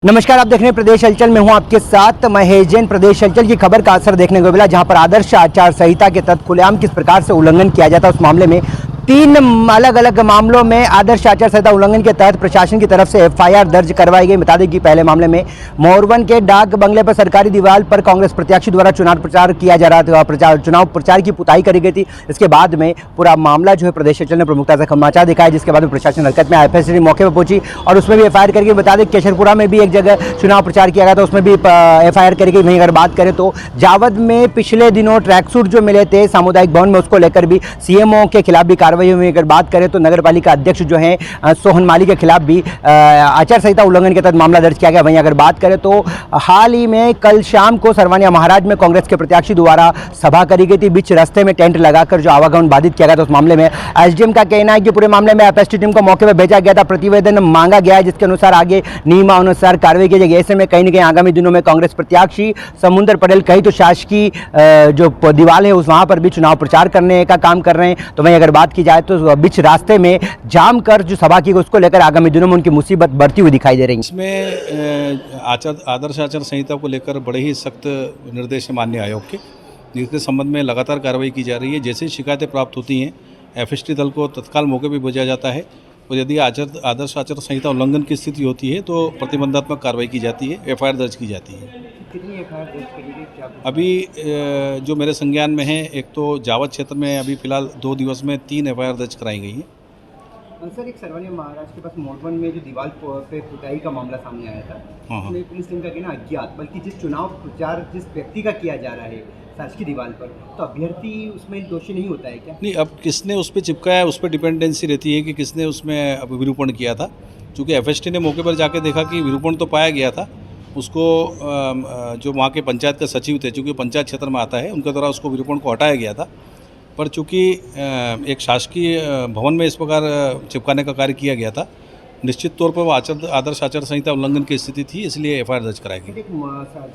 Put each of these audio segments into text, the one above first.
नमस्कार, आप देख रहे हैं प्रदेश हलचल में हूं आपके साथ महेश जैन। प्रदेश हलचल की खबर का असर देखने को मिला, जहां पर आदर्श आचार संहिता के तहत खुलेआम किस प्रकार से उल्लंघन किया जाता है उस मामले में 3 अलग अलग मामलों में आदर्श आचार संहिता उल्लंघन के तहत प्रशासन की तरफ से एफआईआर दर्ज करवाई गई। बता दें कि पहले मामले में मोरवन के डाक बंगले पर सरकारी दीवार पर कांग्रेस प्रत्याशी द्वारा चुनाव प्रचार किया जा रहा था, चुनाव प्रचार की पुताई करी गई थी। इसके बाद में पूरा मामला जो है प्रदेश हलचल ने प्रमुखता से समाचार दिखाया, जिसके बाद में प्रशासन हरकत में एफएसटी मौके पर पहुंची और उसमें भी एफआईआर करके बता दें केशरपुरा में भी एक जगह चुनाव प्रचार किया गया था, उसमें भी एफआईआर करी गई। वहीं अगर बात करें तो जावद में पिछले दिनों ट्रैक सूट जो मिले थे सामुदायिक भवन में, उसको लेकर भी सीएमओ के खिलाफ भी कार्रवाई हुई। अगर बात करें तो नगर पालिका अध्यक्ष जो हैं सोहन माली के खिलाफ भी आचार संहिता उल्लंघन के तहत मामला दर्ज किया गया। वहीं अगर बात करें तो हाल ही में कल शाम को सरवानिया महाराज में कांग्रेस के प्रत्याशी द्वारा सभा करी गई थी। बीच रास्ते में टेंट लगाकर जो आवागमन बाधित किया गया था, उस मामले में एसडीएम का कहना है कि पूरे मामले में एफएसटी टीम को मौके पर भेजा गया था, प्रतिवेदन मांगा गया है, जिसके अनुसार आगे नियमानुसार कार्रवाई की जाएगी। ऐसे में कहीं न कहीं आगामी दिनों में कांग्रेस प्रत्याशी समुंदर पटेल कहीं तो शासकीय जो दीवार है उस वहां पर भी चुनाव प्रचार करने का काम कर रहे हैं। तो वहीं अगर बात की जाए तो बीच रास्ते में जाम कर जो सभा की उसको लेकर आगामी दिनों में उनकी मुसीबत बढ़ती हुई दिखाई दे रही है। इसमें आदर्श आचार संहिता को लेकर बड़े ही सख्त निर्देश है माननीय आयोग के, जिसके संबंध में लगातार कार्रवाई की जा रही है। जैसे ही शिकायतें प्राप्त होती हैं एफएसटी दल को तत्काल मौके पर भेजा जाता है और यदि आदर्श आचार संहिता उल्लंघन की स्थिति होती है तो प्रतिबंधात्मक कार्रवाई की जाती है, एफआईआर दर्ज की जाती है। कितनी एफआईआर दर्ज करी गई? अभी जो मेरे संज्ञान में है, एक तो जावद क्षेत्र में अभी फिलहाल 2 दिवस में 3 एफआईआर दर्ज कराई गई हैं। सर, एक सरवानिया महाराज के पास मोरवन में जो दीवार पे पुताई का मामला सामने आया था, उसमें पुलिस टीम का कहना अज्ञात, बल्कि जिस चुनाव प्रचार जिस व्यक्ति का किया जा रहा है शासकीय दीवार पर, तो अभ्यर्थी उसमें दोषी नहीं होता है क्या? नहीं, अब किसने उस पर चिपकाया है उस पर डिपेंडेंसी रहती है कि किसने उसमें विरूपण किया था। चूँकि एफएसटी ने मौके पर जाके देखा कि विरूपण तो पाया गया था, उसको जो वहाँ के पंचायत के सचिव थे, चूँकि पंचायत क्षेत्र में आता है, उनके द्वारा उसको विरूपण को हटाया गया था। पर चूँकि एक शासकीय भवन में इस प्रकार चिपकाने का कार्य किया गया था, निश्चित तौर पर वो आदर्श आचार संहिता उल्लंघन की स्थिति थी, इसलिए एफआईआर दर्ज कराई गई।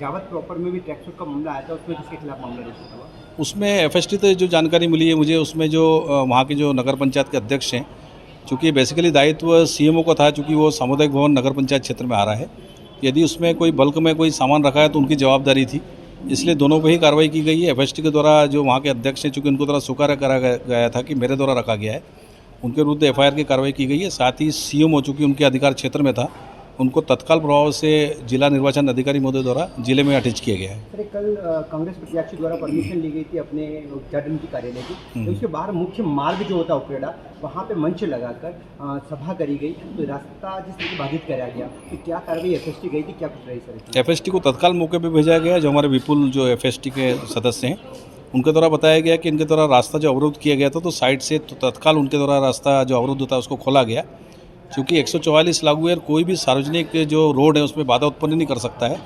जावद प्रॉपर में भी ट्रैकसूट का मामला आया था, उसमें किसके खिलाफ मामला रजिस्टर हुआ? उसमें एफएसटी से जो जानकारी मिली है मुझे, उसमें जो वहाँ के जो नगर पंचायत के अध्यक्ष हैं, चूँकि बेसिकली दायित्व सीएमओ का था, चूँकि वो सामुदायिक भवन नगर पंचायत क्षेत्र में आ रहा है, यदि उसमें कोई बल्क में कोई सामान रखा है तो उनकी जवाबदारी थी, इसलिए दोनों पर ही कार्रवाई की गई है। एफएसटी के द्वारा जो वहाँ के अध्यक्ष हैं, चूँकि उनको द्वारा स्वीकार करा गया था कि मेरे द्वारा रखा गया है, उनके विरुद्ध एफआईआर की कार्रवाई की गई है। साथ ही सीएमओ चूँकि उनके अधिकार क्षेत्र में था, उनको तत्काल प्रभाव से जिला निर्वाचन अधिकारी महोदय द्वारा जिले में अटैच किया गया है। सर, कल कांग्रेस प्रत्याशी द्वारा परमिशन ली गई थी अपने उद्घाटन की कार्यालय की, तो उसके बाहर मुख्य मार्ग जो होता है उपरेड़ा, वहाँ पे मंच लगाकर सभा करी गई, तो रास्ता जिस तरीके बाधित कराया गया, तो क्या कार्रवाई एफएसटी गई थी, क्या कुछ रही सर? एफएसटी को तत्काल मौके पर भेजा गया। जो हमारे विपुल जो एफएसटी के सदस्य हैं, उनके द्वारा बताया गया कि इनके द्वारा रास्ता जो अवरुद्ध किया गया था, तो साइड से तो तत्काल उनके द्वारा रास्ता जो अवरुद्ध था उसको खोला गया। क्योंकि 144 लागू है और कोई भी सार्वजनिक जो रोड है उसमें बाधा उत्पन्न नहीं कर सकता है,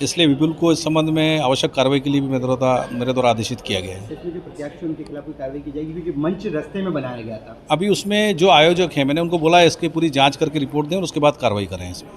इसलिए विपुल को इस संबंध में आवश्यक कार्रवाई के लिए भी मेरे द्वारा आदेशित किया गया है। इसमें जो प्रत्याशी उनके खिलाफ कोई कार्रवाई की जाएगी, क्योंकि मंच रास्ते में बनाया गया था। अभी उसमें जो आयोजक हैं, मैंने उनको बोला है इसकी पूरी जाँच करके रिपोर्ट दें और उसके बाद कार्रवाई करें इसमें।